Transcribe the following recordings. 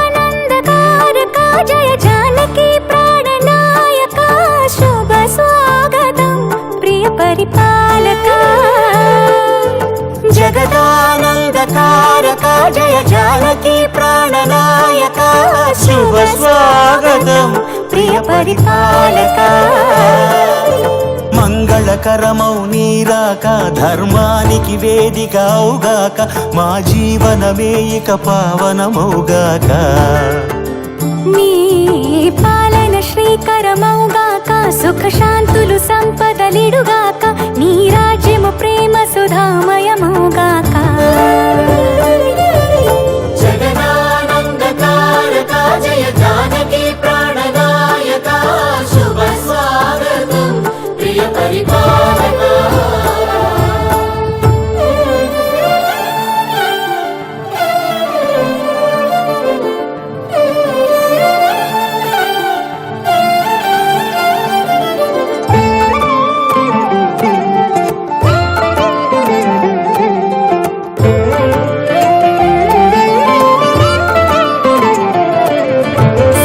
జగదానందకారక జయ జానకి ప్రాణనాయక శుభ స్వాగతం ప్రియ పరిపాలక జగదానందకారక జయ జానకి ప్రాణనాయక శుభ స్వాగతం ప్రియ పరిపాలక మంగళకరమౌ నీరాక ధర్మానికి వేదిక అవుగాక మా జీవనమే ఇక పావనమౌగాక నీ పాలన శ్రీకరమౌగాక సుఖ శాంతులు సంపదలిడుగాక నీ రాజ్యము ప్రేమ సుధామయమౌగాక జగదానందకారక జయ జానకి ప్రాణనాయక శుభ స్వాగతం ప్రియ పరిపాలక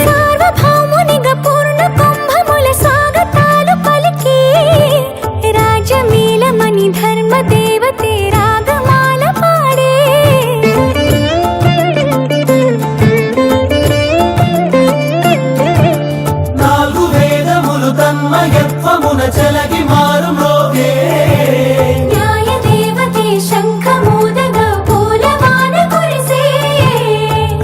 సార్వభౌమునిగా పూర్ణ కుంభముల స్వాగతాలు పలికి రాజమీలమణి ధర్మ దేవతే రాగమాల పాడే నాలుగు వేదములు తన్మయత్వమున చెలగి మారు మ్రోగే న్యాయ దేవతే శంఖమూదగా పూలవాన కురిసే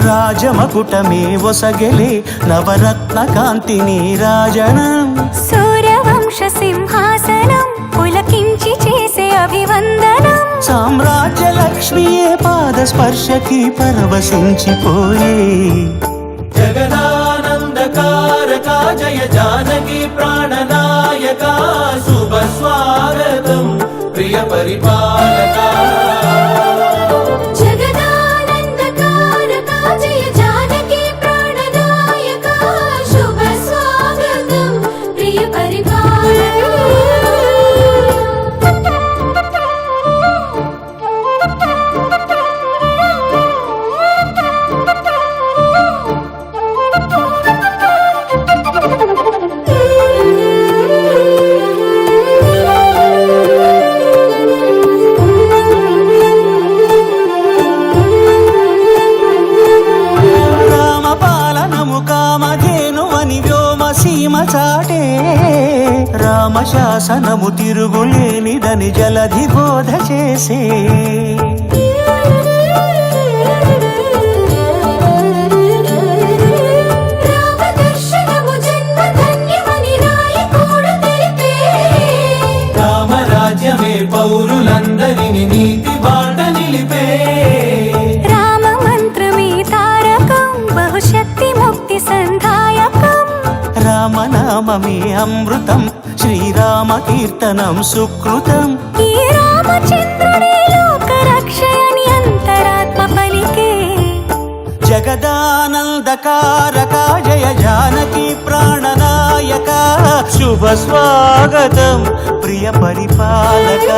రాజమకుటమే ఒసగెలే నవరత్న కాంతి నీరాజనం సూర్యవంశ సింహాసనం పులకించి చేసే అభివందనం సామ్రాజ్య లక్ష్మియే పాద స్పర్శకి పరవశించిపోయే జగదానందకారక జయ జానకి ప్రాణనాయక శుభ స్వాగతం ప్రియ పరిపాలక జగదానందకారక జయ జానకి ప్రాణనాయక శుభ స్వాగతం ప్రియ రామపాలనము కామధేనువని వ్యోమ సీమ చాటే రామశాసనము తిరుగులేనిదని జలధి బోధ చేసే రామదర్శనము జన్మ ధన్యమని నాయకుడు తెలిపే రామరాజ్యమే పౌరులందరిని నీతి బాట నిలిపే రామ మంత్రమే తారకం బహుశక్తి ముక్తి సంధాయకం రామనామమే అమృతం శ్రీరామ కీర్తనం సుకృతం ఈ రామచంద్రుడే లోక రక్షయని అంతరాత్మ పలికే జగదానందకారక జయ జానకి ప్రాణనాయక శుభ స్వాగతం ప్రియ పరిపాలక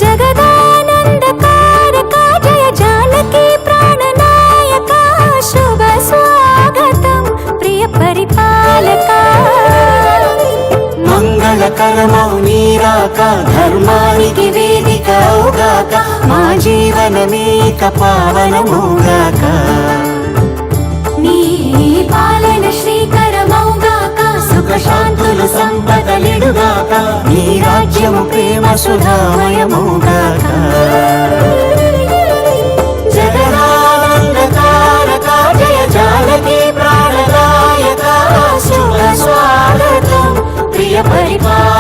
జగదానందకారక జయ జానకి ప్రాణనాయక శుభ స్వాగతం ప్రియ పరిపాలక మంగళకరమౌ నీరాక ధర్మానికి వేదిక అవుగాక మా జీవనమే ఇక పావనమౌగాక నీ పాలన శ్రీకరమౌగాక సుఖ శాంతులు సంపదలిడుగాక నీ రాజ్యము ప్రేమ సుధామయమౌగాక జగదానందకారక జయ జానకి ప్రాణనాయక శుభ స్వాగతం ప్రియ పరిపాలక